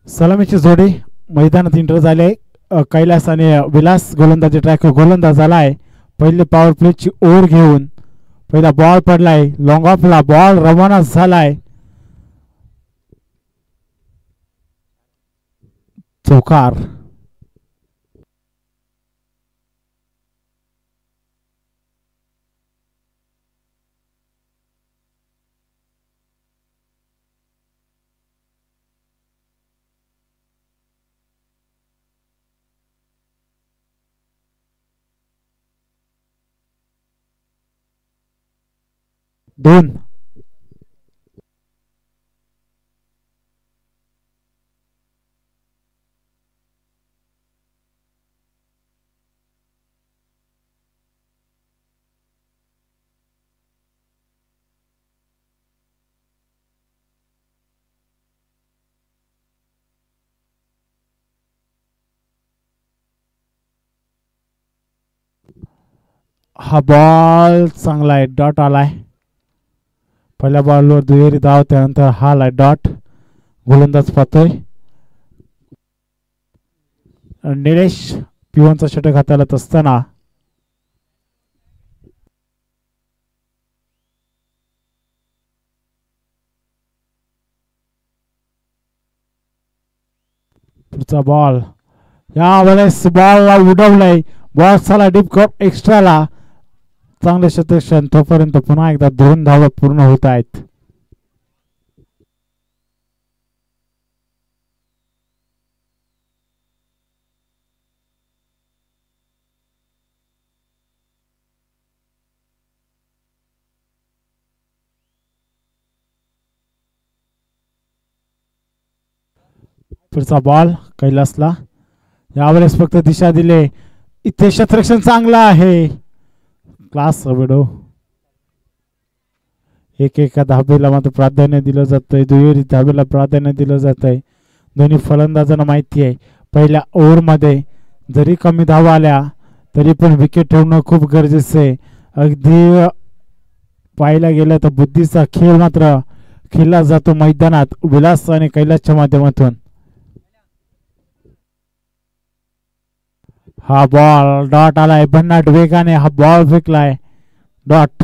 सलामीची जोडी मैदानात इंटर झाले. कैलास आणि विलास गोलंदाजी ट्रॅक गोलंदाज झालाय. पहिले पॉवर प्लेची ओव्हर घेऊन पहिला बॉल पडलाय. लॉंग ऑफला बॉल रवाना झालाय. चौकार. दोन. हा बॉल चांगला आहे. डॉट आलाय. पहिल्या बॉलवर दुहेरी धाव. त्यानंतर हा आलाय डॉट. गोलंदाज पाहतोय. निलेश पिवांचा षटक हाताळत असताना पुढचा बॉल. यावेळेस बॉलला उडवलंय. बॉल झाला डीप कप एक्स्ट्राला. चांगले शतक्षण. तोपर्यंत पुन्हा एकदा 2 धावा पूर्ण होत आहेत. पुढचा बॉल कैलासला. यावेळेस फक्त दिशा दिले. इथे क्षेत्ररक्षण चांगलं आहे. क्लास अबेडो. एका धाबेला मात्र प्राधान्य दिलं जातंय. दुहेरी धाबेला प्राधान्य दिलं जातंय. दोन्ही फलंदाजांना माहिती आहे पहिल्या ओव्हरमध्ये जरी कमी धावा आल्या तरी पण विकेट ठेवणं खूप गरजेचं आहे. अगदी पाहायला गेलं तर बुद्धीचा खेळ मात्र खेळला जातो मैदानात विलास आणि कैलासच्या माध्यमातून. हा बॉल डॉट आलाय. भन्नाट वेगाने हा बॉल फेकलाय. डॉट.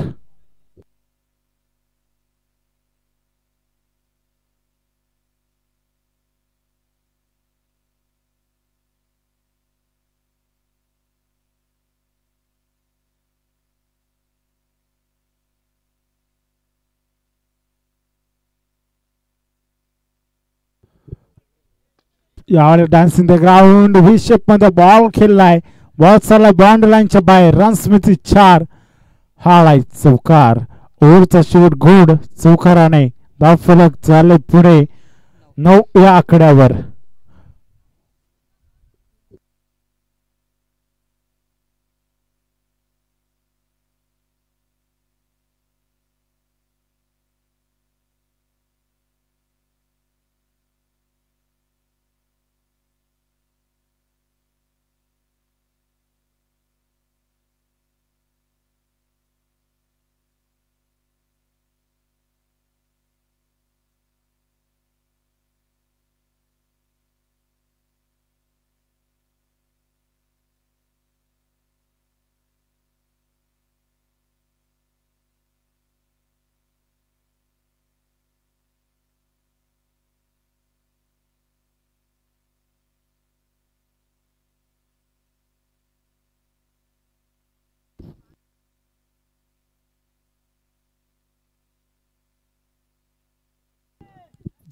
यावेळी dancing the ground V shape मध्ये बॉल खेळलाय. बॉल चाललाय बाउंड्री लाईनच्या बाहेर. रन स्मिती 4. हा चौकार. ओव्हरचा शेवट घोड चौकाराने. धाव फलक झाले पुढे 9 या आकड्यावर.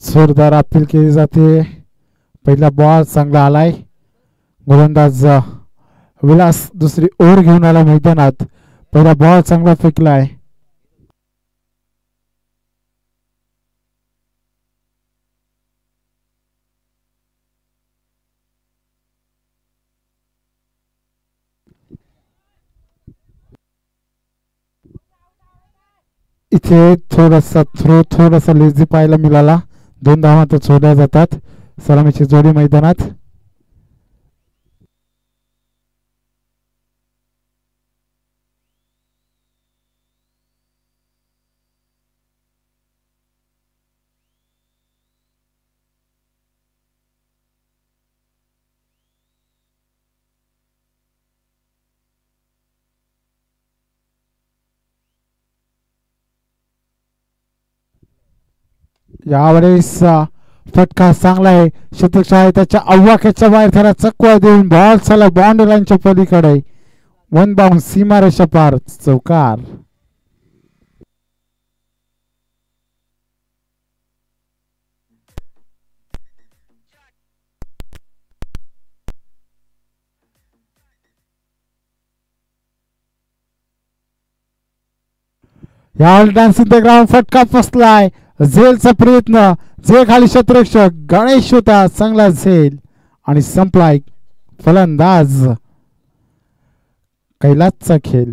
जोरदार अपील केली जाते. पहिला बॉल चांगला आलाय. गोलंदाज विलास दुसरी ओव्हर घेऊन आला मैदानात. पहिला बॉल चांगला फेकलाय. इथे थोडासा लेझी पाहायला मिळाला. 2 धावा तर सोडल्या जातात. सलामीची जोडी मैदानात. यावेळेस फटका चांगला आहे. शतकशाही त्याच्या अव्वाक्याच्या बाहेर त्याला चकवा देऊन बॉल चला बॉन्ड लाईनच्या पलीकडे वन बाउंड सीमारेषा पार चौकार. यावेळी डान्सिंग द ग्राउंड फटका फसलाय. झेलचा प्रयत्न. झेल खाली क्षेत्ररक्षक गणेश होता. चांगला झेल आणि संपलाय. फलंदाज कैलासचा खेळ.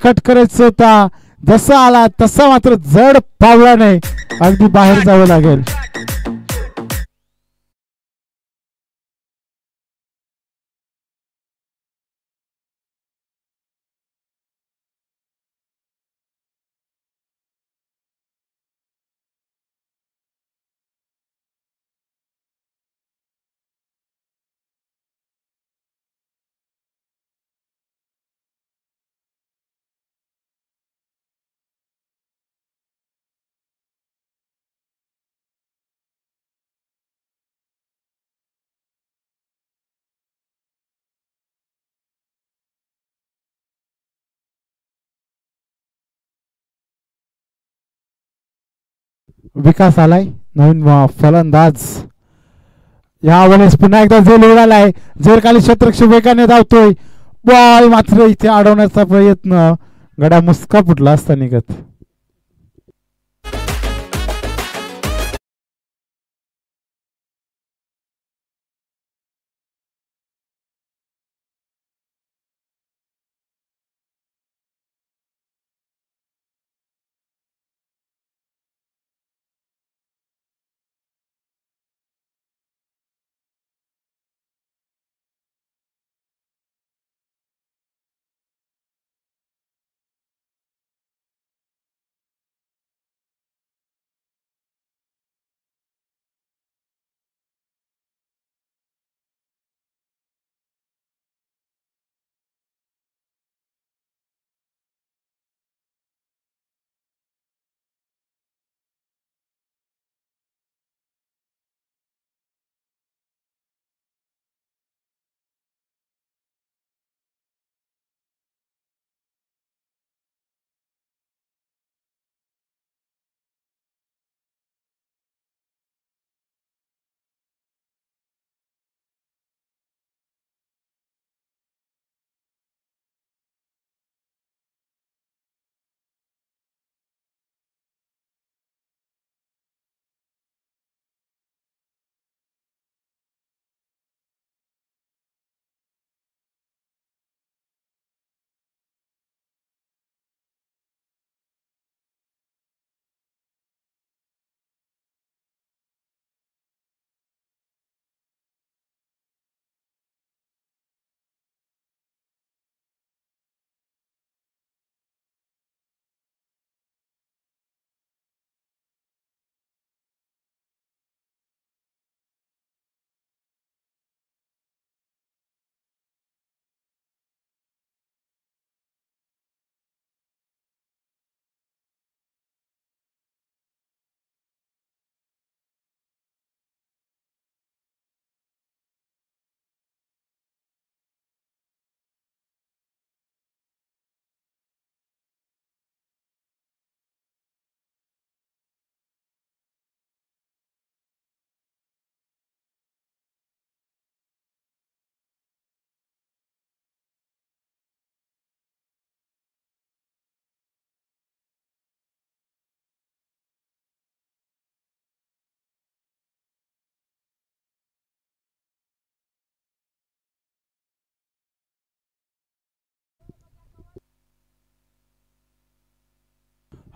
कट करायचं होता. जसा आला तसा मात्र जड पावला नाही. अगदी बाहेर जावं लागेल. विकास आलाय नवीन फलंदाज. यावेळेस पुन्हा एकदा झेल उडालाय. झेल खाली क्षेत्ररक्षक वेगाने धावतोय. बॉल मात्र इथे अडवण्याचा प्रयत्न. गड्या मुसका फुटला असता निघत.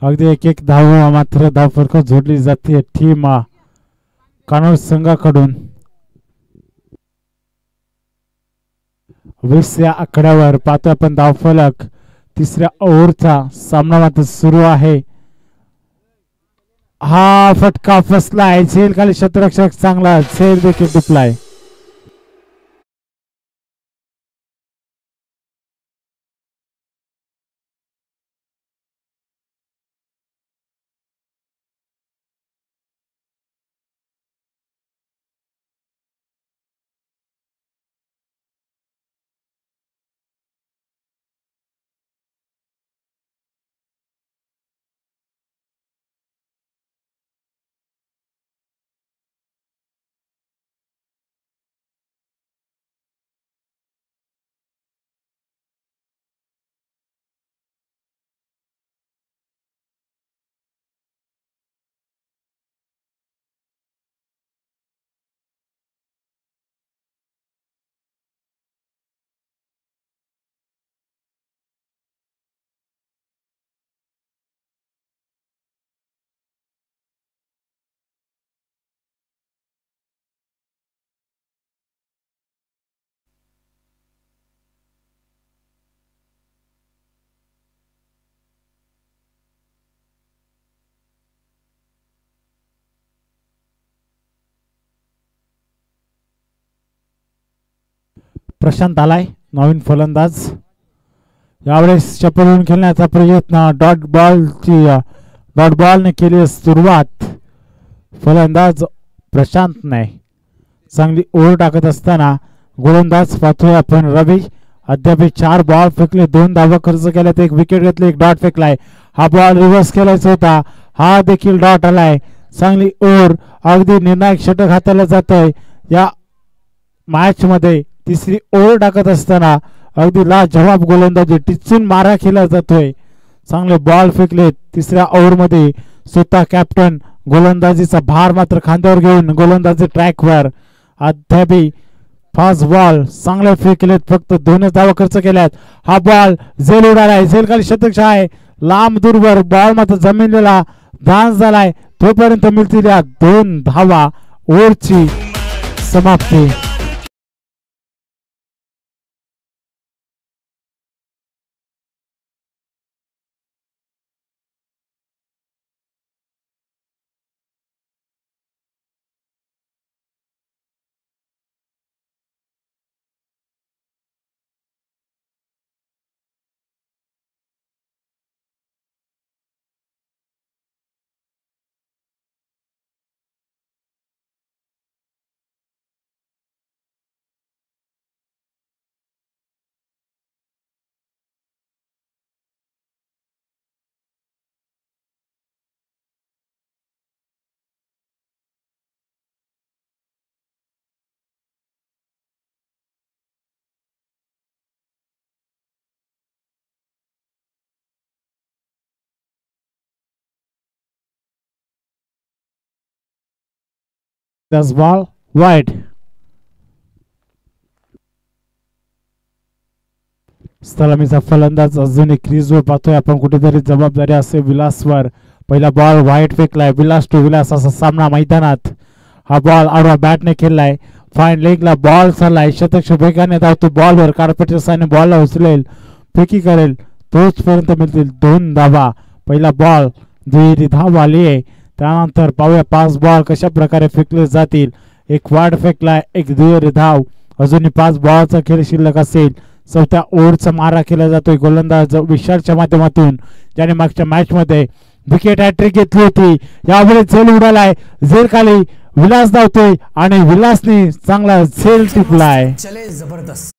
अगदी एक एक धाव मात्र धावफरक जोडली जाते टीम कानोड संघाकडून. 20 या आकड्यावर पाहतोय आपण धावफलक. तिसऱ्या ओव्हरचा सामना मात्र सुरू आहे. हा फटका फसलाय. झेल खाली शतरक्षक चांगला झेल देखील टिपलाय. प्रशांत आलाय नवीन फलंदाज. यावेळेस चपळून खेळण्याचा प्रयत्न. डॉट बॉलने केली सुरुवात. फलंदाज प्रशांत नाही. चांगली ओव्हर टाकत असताना गोलंदाज पाहतोय आपण रवी. अद्याप 4 बॉल फेकले, 2 धावा खर्च केल्यात, 1 विकेट घेतली, 1 डॉट फेकलाय. हा बॉल रिव्हर्स केलायचा होता, हा देखील डॉट आलाय. चांगली ओव्हर, अगदी निर्णायक षटक हाताला जातोय या मॅच मध्ये. तिसरी ओव्हर टाकत असताना अगदी लाजवाब गोलंदाजी टिचून मारा केला जातोय. चांगले बॉल फेकले तिसऱ्या ओव्हर मध्ये. स्वतः कॅप्टन गोलंदाजीचा भार मात्र खांद्यावर घेऊन गोलंदाजी ट्रॅकवर. अद्यापही 5 बॉल चांगले फेकलेत, फक्त 2 धावा खर्च केल्यात. हा बॉल झेल उडालाय, झेल खाली शतक आहे. लांब दूरवर बॉल मात्र जमिनीला डान्स झालाय. तोपर्यंत मिळतील या 2 धावा. ओव्हरची समाप्ती. That's ball wide. सलामीचा फलंदाज अजूनही क्रीजवर पाहतोय आपण. कुठेतरी जबाबदारी असे विलासवर. पहिला ball wide फेकलाय. Vilas to Vilas असा सामना मैदानात. हा बॉल आडवा बॅटने खेळलाय. फाईन लेगला बॉल चाललाय. शतक वेगाने धावतो बॉलवर. कार्पेटच्या साने बॉलला उचलेल, फेकी करेल, तोचपर्यंत मिळतील 2 धावा. पहिला बॉल दुहेरी धाव आली आहे. त्यानंतर पाहूया 5 बॉल कशा प्रकारे फेकले जातील. 1 वाढ फेकलाय, 1 दुहेरी धाव. अजूनही 5 बॉलचा खेळ शिल्लक असेल. 4थ्या ओव्हरचा मारा केला जातोय गोलंदाज विशालच्या माध्यमातून, ज्याने मागच्या मॅच मध्ये विकेट हॅट्रिक घेतली होती. यावेळेस झेल उडालाय, झेल खाली विलास धावतोय आणि विलासने चांगला झेल टिपलाय. जबरदस्त.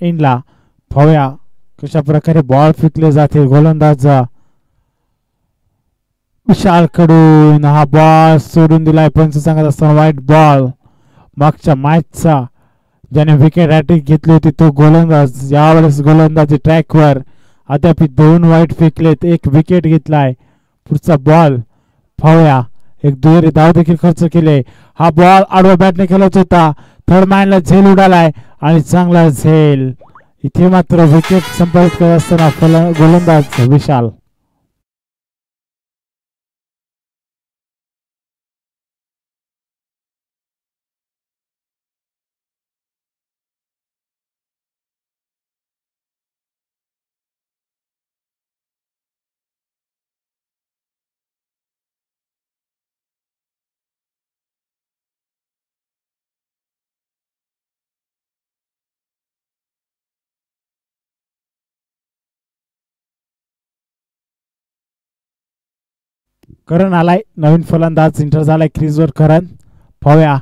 एंडला पाहूया कशा प्रकारे बॉल फेकले जाते. गोलंदाज विशाल कडून हा बॉल सोडून दिलाय. पंच सांगत असताना वाईट बॉल. मागच्या मॅचचा ज्याने विकेट हॅट्रिक घेतली होती तो गोलंदाज यावेळेस गोलंदाजी ट्रॅकवर अद्याप 2 वाईट फेकलेत, 1 विकेट घेतलाय. पुढचा बॉल पाहूया. एक दुहेरी धाव देखील खर्च केले. हा बॉल आडवा बॅटने खेळत होता. थर्ड मॅनला झेल उडालाय आणि चांगला झेल. इथे मात्र विकेट संपादित करत असताना गोलंदाज विशाल. करण आलाय. नवीन फलंदाज इंटर झालाय क्रीजवर. करण पाहूया.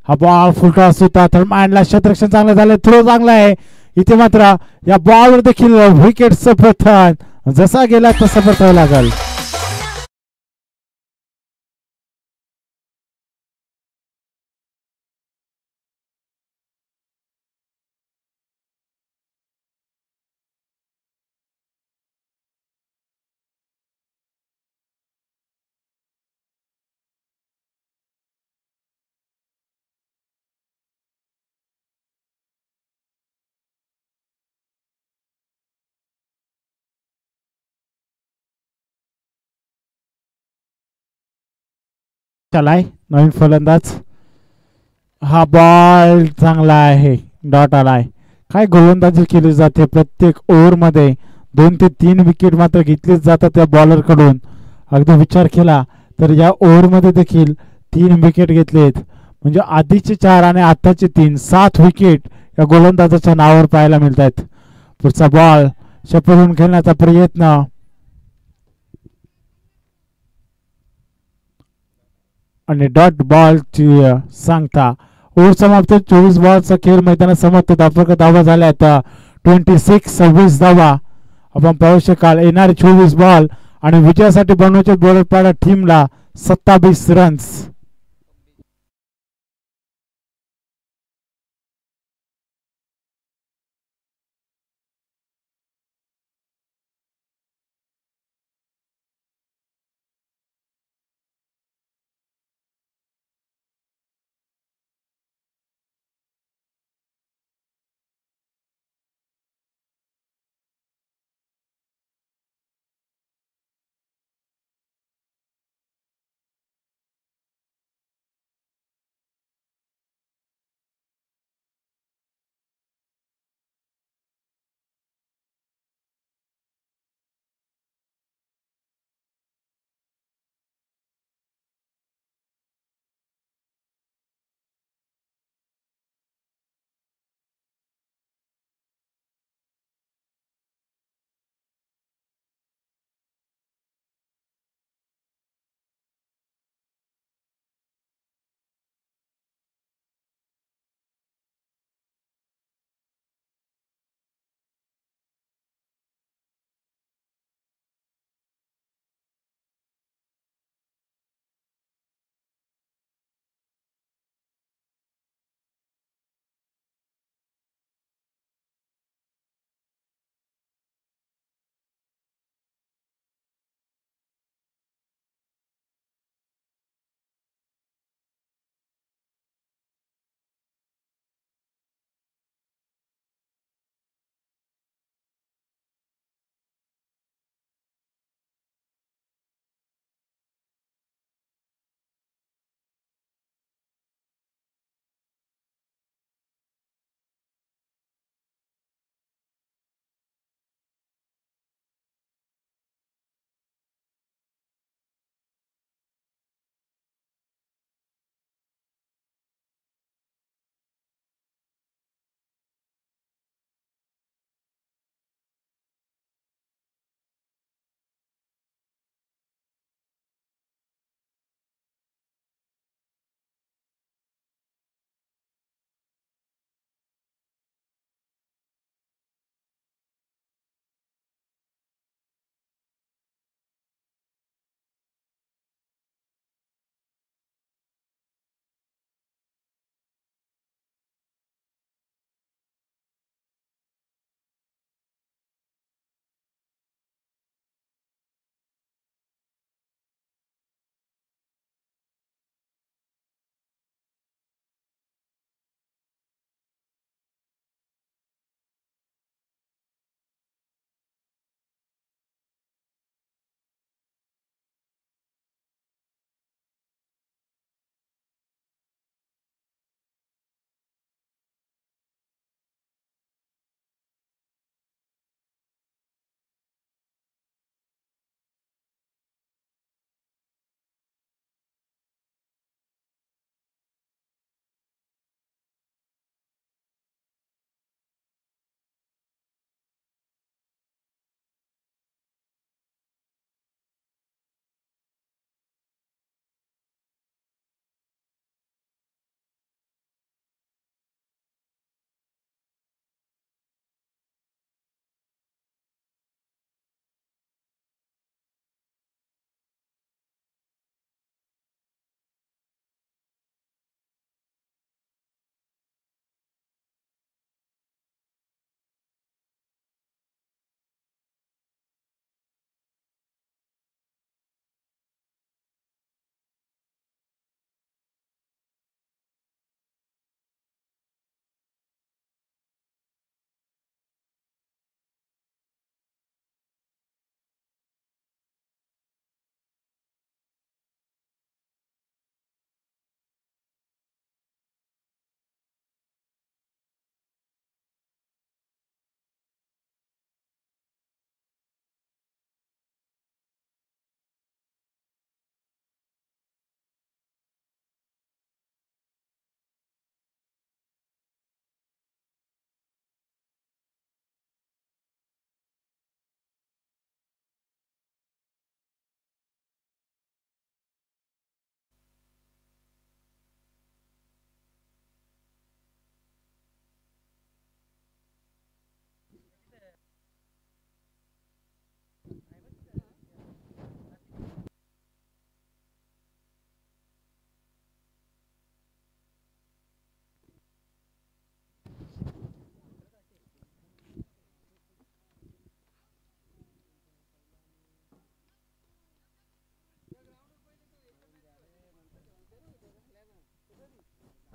हा बॉल फुलटॉस होता. थर्ड मॅनला क्षेत्ररक्षण चांगलं झालं. थ्रो चांगला आहे. इथे मात्र या बॉलवर देखील विकेटचं पतन. जसा गेला तसा परतावं लागल. चलाय नवीन फलंदाज. हा बॉल चांगला आहे. डॉट आलाय. काय गोलंदाजी केली जाते प्रत्येक ओव्हरमध्ये. 2 ते 3 विकेट मात्र घेतलीच जातात त्या बॉलर कडून. अगदी विचार केला तर या ओव्हरमध्ये देखील 3 विकेट घेतलेत. म्हणजे आधीचे 4 आणि आताचे 3, 7 विकेट या गोलंदाजाच्या नावावर पाहायला मिळत आहेत. पुढचा बॉल शपथून खेळण्याचा प्रयत्न. आणि डॉट बॉलची सांगता. ओव्हर समाप्त. 24 बॉलचा खेळ मैदानात समाप्त. धावा झाल्या आता 26 धावा आपण पाहू शकाल. येणारे 24 बॉल आणि विजयासाठी बनवायचे बोलपाडा टीमला 27 रन्स.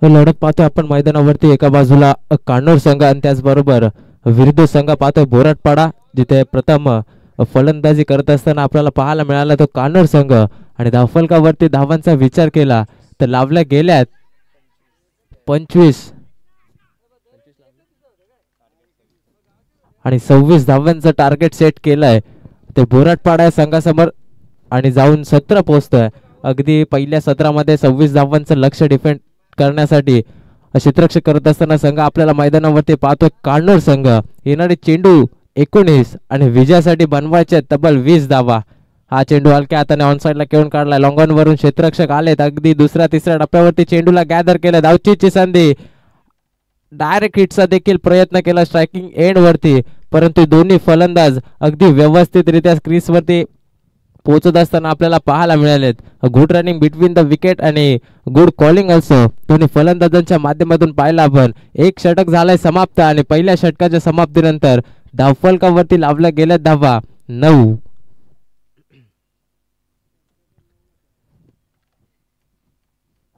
लढत पाहतोय आपण मैदानावरती. एका बाजूला कान्होर संघ आणि त्याचबरोबर विरुद्ध संघ पाहतोय बोराटपाडा, जिथे प्रथम फलंदाजी करत असताना आपल्याला पाहायला मिळाला तो कान्होर संघ. आणि धावफलकावरती धावांचा विचार केला तर लावल्या गेल्यात 25 आणि 26 धावांचं टार्गेट सेट केलंय ते बोराटपाडा संघासमोर आणि जाऊन 17 पोहोचतोय. अगदी पहिल्या सत्रामध्ये 26 धावांचं लक्ष डिफेंड करण्यासाठी क्षेत्ररक्षण करत असताना संघ आपल्याला मैदानावरती पाहतोय कान्होर संघ. येणारे चेंडू 19 आणि विजयासाठी बनवायचे तब्बल 20 धावा. हा चेंडू हलक्या हाताने ऑन साइडला खेळून काढला. लॉंगॉन वरून क्षेत्ररक्षक आलेत. अगदी दुसऱ्या तिसऱ्या टप्प्यावरती चेंडूला गॅदर केलं. धावचीची संधी, डायरेक्ट हिटचा देखील प्रयत्न केला स्ट्रायकिंग एंड वरती, परंतु दोन्ही फलंदाज अगदी व्यवस्थितरित्या क्रीज वरती पोहोचत असताना आपल्याला पाहायला मिळालेत. Good running between the wicket आणि गुड कॉलिंग ऑल्सो दोन्ही फलंदाजांच्या माध्यमातून पाहिलं आपण. एक षटक झालाय समाप्त आणि पहिल्या षटकाच्या समाप्तीनंतर धावफलकावरती लावल्या गेल्या धावा 9.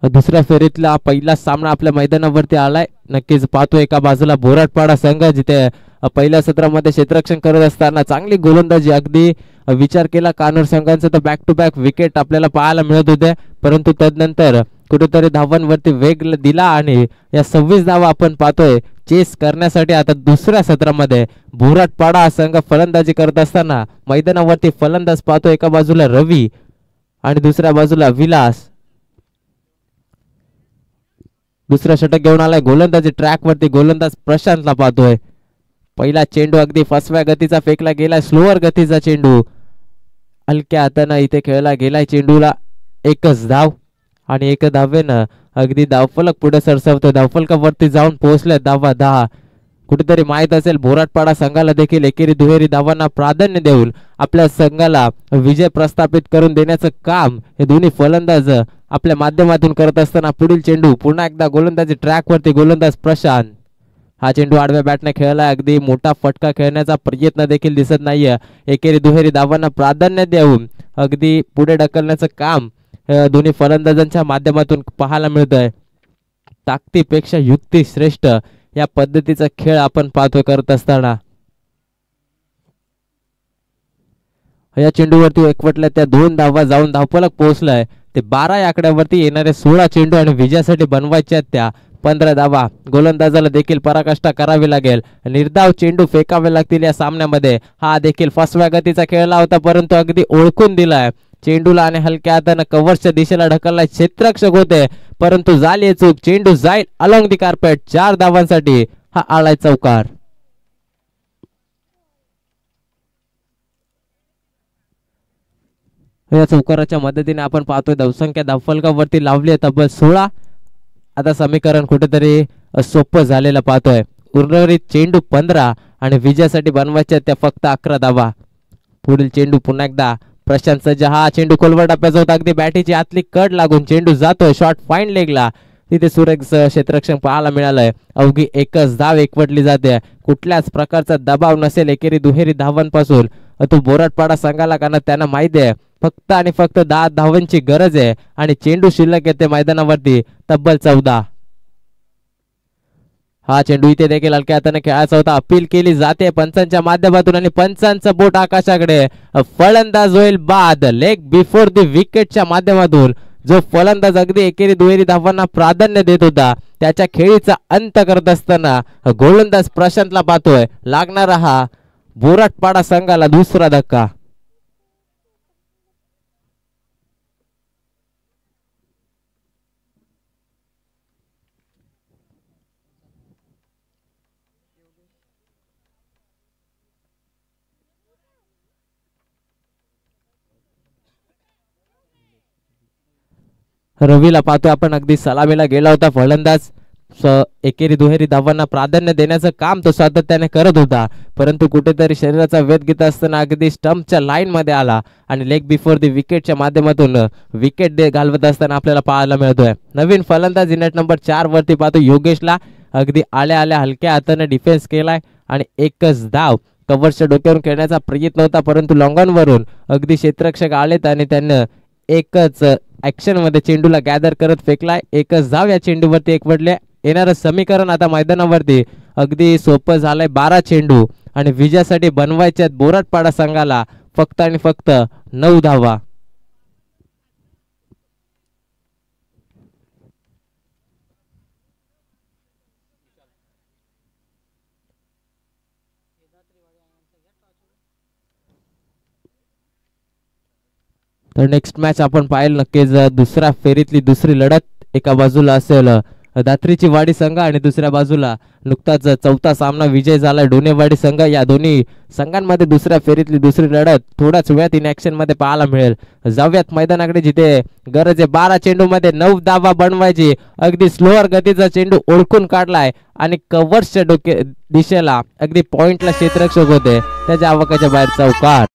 दुसऱ्या फेरीतला पहिला सामना आपल्या मैदानावरती आलाय. नक्कीच पाहतो एका बाजूला बोराटपाडा संघ, जिथे पहिल्या सत्रामध्ये क्षेत्ररक्षण करत असताना चांगली गोलंदाजी, अगदी विचार केला कान्होर संघांचा तर बॅक टू बॅक विकेट आपल्याला पाहायला मिळत होते, परंतु तदनंतर कुठेतरी धावांवरती वेग दिला आणि या 26 धावा आपण पाहतोय चेस करण्यासाठी. आता दुसऱ्या सत्रामध्ये बोराटपाडा संघ फलंदाजी करत असताना मैदानावरती फलंदाज पाहतो एका बाजूला रवी आणि दुसऱ्या बाजूला विलास. दुसरा षटक घेऊन आलाय गोलंदाजी ट्रॅक वरती गोलंदाज प्रशांतला पाहतोय. पहिला चेंडू अगदी फसव्या गतीचा फेकला गेला, स्लोअर गतीचा चेंडू हलक्या हाताने इथे खेळला गेलाय. चेंडूला एकच धाव आणि एक धावेनं अगदी धावफलक पुढे सरसवतो. धावफलकावरती जाऊन पोहोचले धावा 10. कुठेतरी माहित असेल बोराटपाडा संघाला देखील एकेरी दुहेरी धावांना प्राधान्य देऊन आपल्या संघाला विजय प्रस्थापित करून देण्याचं काम हे दोन्ही फलंदाज आपल्या माध्यमातून करत असताना पुढील चेंडू पुन्हा एकदा गोलंदाजी ट्रॅक वरती गोलंदाज प्रशांत. हा चेंडू आडव्या बॅटने खेळला, अगदी मोठा फटका खेळण्याचा प्रयत्न देखील दिसत नाहीये. एकेरी दुहेरी धावांना प्राधान्य देऊन अगदी पुढे ढकलण्याचं काम दोन्ही फलंदाजांच्या माध्यमातून पाहायला मिळतंय. ताकदीपेक्षा युक्ती श्रेष्ठ या पद्धतीचा खेळ आपण पाहतोय करत असताना. या चेंडूवरती एकवटल्या त्या 2 धावा जाऊन धावफलक पोहोचलाय ते 12 या आकड्यावरती. येणारे 16 चेंडू आणि विजयासाठी बनवायच्या त्या 15 धावा. गोलंदाजाला देखील पराकाष्ठा करावी लागेल, निर्धाव चेंडू फेकावे लागतील या सामन्यामध्ये. हा देखील फसव्या गतीचा खेळला होता, परंतु अगदी ओळखून दिलाय चेंडूला आणि हलक्या हाताने कव्हरच्या दिशेला ढकललाय. क्षेत्ररक्षक होते परंतु झाली चूक. चेंडू जाईल अलॉंग दी कार्पेट. 4 धावांसाठी हा आलाय चौकार. या चौकाराच्या मदतीने आपण पाहतोय धावसंख्या धावफलकावरती लावली आहे तब्बल 16. आता समीकरण कुठेतरी सोपं झालेलं पाहतोय. उर्वरित चेंडू 15 आणि विजयासाठी बनवायच्या त्या फक्त 11 धावा. पुढील चेंडू पुन्हा एकदा प्रशांत सज्ज. हा चेंडू खोलवर टप्प्याचा होता, अगदी बॅटीची आतली कड लागून चेंडू जातोय शॉर्ट फाईन लेगला. तिथे सुरेख क्षेत्ररक्षण पाहायला मिळालंय. अवघी एकच धाव एकवटली जाते. कुठल्याच प्रकारचा दबाव नसेल एकेरी दुहेरी धावांपासून तो बोराटपाडा संघाला, कारण त्यांना माहिती आहे फक्त आणि फक्त 10 धावांची गरज आहे आणि चेंडू शिल्लक येते मैदानावरती तब्बल 14. हा चेंडू इथे देखील हलक्या हाताने खेळायचा होता. अपील केली जाते पंचांच्या माध्यमातून आणि पंचांचं बोट आकाशाकडे. फलंदाज होईल बाद. लेग बिफोर द विकेटच्या माध्यमातून जो फलंदाज अगदी एकेरी दुहेरी धावांना प्राधान्य देत होता त्याच्या खेळीचा अंत करत असताना गोलंदाज प्रशांतला पाहतोय. लागणारा हा बोराटपाडा संघाला दुसरा धक्का. रवीला पाहतोय आपण, अगदी सलामीला गेला होता फलंदाज. एकेरी दुहेरी धावांना प्राधान्य देण्याचं काम तो सातत्याने करत होता, परंतु कुठेतरी शरीराचा वेध घेत असताना अगदी स्टंपच्या लाईन मध्ये आला आणि लेग बिफोर द विकेटच्या माध्यमातून विकेट घालवत असताना आपल्याला पाहायला मिळतोय. नवीन फलंदाज नेट नंबर 4 वरती पाहतो योगेशला. अगदी आल्या आल्या हलक्या हाताने डिफेन्स केलाय आणि एकच धाव. कव्हरच्या डोक्यावरून खेळण्याचा प्रयत्न होता, परंतु लॉंगॉन वरून अगदी क्षेत्ररक्षक आलेत आणि त्यांना एकच ऍक्शन मध्ये चेंडूला गॅदर करत फेकलाय, एकच धाव या चेंडूवरती एकवटले. येणारं समीकरण आता मैदानावरती अगदी सोपं झालंय. 12 चेंडू आणि विजयासाठी बनवायच्या बोराटपाडा संघाला फक्त आणि फक्त 9 धावा. तर नेक्स्ट मॅच आपण पाहिलं नक्कीच दुसऱ्या फेरीतली दुसरी लढत. एका बाजूला असेल दात्रीची वाडी संघ आणि दुसऱ्या बाजूला नुकताच चौथा सामना विजय झाला डोनेवाडी संघ. या दोन्ही संघांमध्ये दुसऱ्या फेरीतली दुसरी लढत थोड्याच वेळात इन ऍक्शन मध्ये पाहायला मिळेल. जाऊयात मैदानाकडे जिथे गरज आहे 12 चेंडू मध्ये 9 धावा बनवायची. अगदी स्लोअर गतीचा चेंडू ओळखून काढलाय आणि कव्हर्सच्या दिशेला अगदी पॉइंटला क्षेत्ररक्षक होते, त्याच्या आवाकाच्या बाहेर चौकार.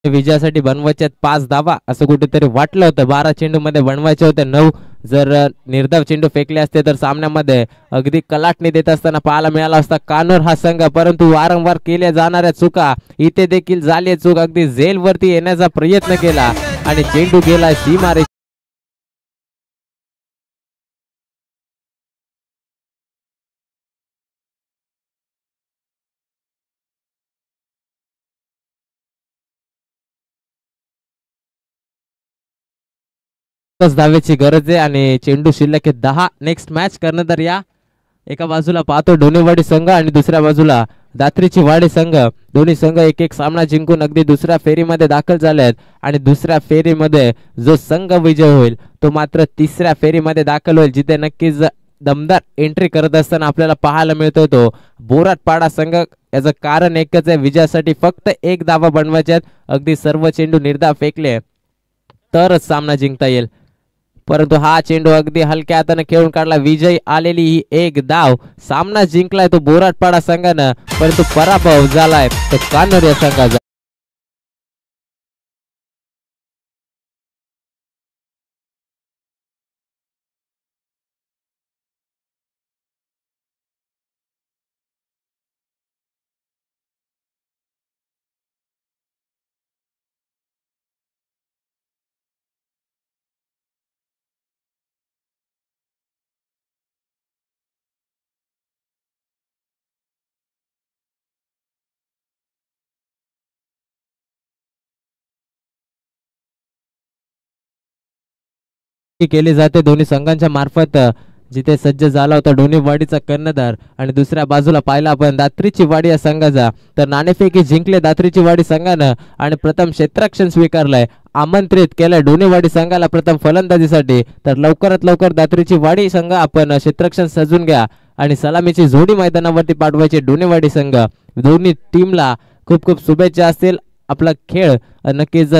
विजयासाठी बनवायचे 5 धावा असं कुठेतरी वाटलं होतं. 12 चेंडू मध्ये बनवायचे होते 9. जर निर्धाव चेंडू फेकले असते तर सामन्यामध्ये अगदी कलाटणी देत असताना पाहायला मिळाला असता कानोर हा संघ. परंतु वारंवार केल्या जाणाऱ्या चुका, इथे देखील झाली चूक. अगदी झेल वरती येण्याचा प्रयत्न केला आणि चेंडू गेला सीमारे. धावेची गरज आहे आणि चेंडू शिल्लक आहे 10. नेक्स्ट मॅच करणार या एका बाजूला पाहतो डोनेवाडी संघ आणि दुसऱ्या बाजूला दात्रीची वाडी संघ. दोन्ही संघ एक एक सामना जिंकून अगदी दुसऱ्या फेरीमध्ये दाखल झाले आहेत आणि दुसऱ्या फेरीमध्ये जो संघ विजय होईल तो मात्र तिसऱ्या फेरीमध्ये दाखल होईल, जिथे नक्कीच दमदार एंट्री करत असताना आपल्याला पाहायला मिळतो तो बोराटपाडा संघ. याचं कारण एकच आहे, विजयासाठी फक्त 1 धावा बनवायचे आहेत. अगदी सर्व चेंडू निर्धाव फेकले तरच सामना जिंकता येईल. परंतु हा चेंडू अगदी हलक्या हाताने खेळून काढला. विजय आलेली ही 1 धाव. सामना जिंकलाय तो बोराटपाडा संघानं, परंतु पराभव झालाय तो कानोर या संघाचा. केली जाते दोन्ही संघांच्या मार्फत, जिथे सज्ज झाला होता डोनेवाडीचा कर्णधार आणि दुसऱ्या बाजूला पाहिला आपण दात्रीची वाडी या संघाचा. तर नाणेफेकी जिंकले दात्रीची वाडी संघानं आणि प्रथम क्षेत्ररक्षण स्वीकारलंय. आमंत्रित केलंय डोनेवाडी संघाला प्रथम फलंदाजीसाठी. तर लवकरात लवकर दात्रीची वाडी संघ आपण क्षेत्ररक्षण सजून घ्या आणि सलामीची जोडी मैदानावरती पाठवायची डोनेवाडी संघ. दोन्ही टीमला खूप खूप शुभेच्छा असतील. आपला खेळ नक्कीच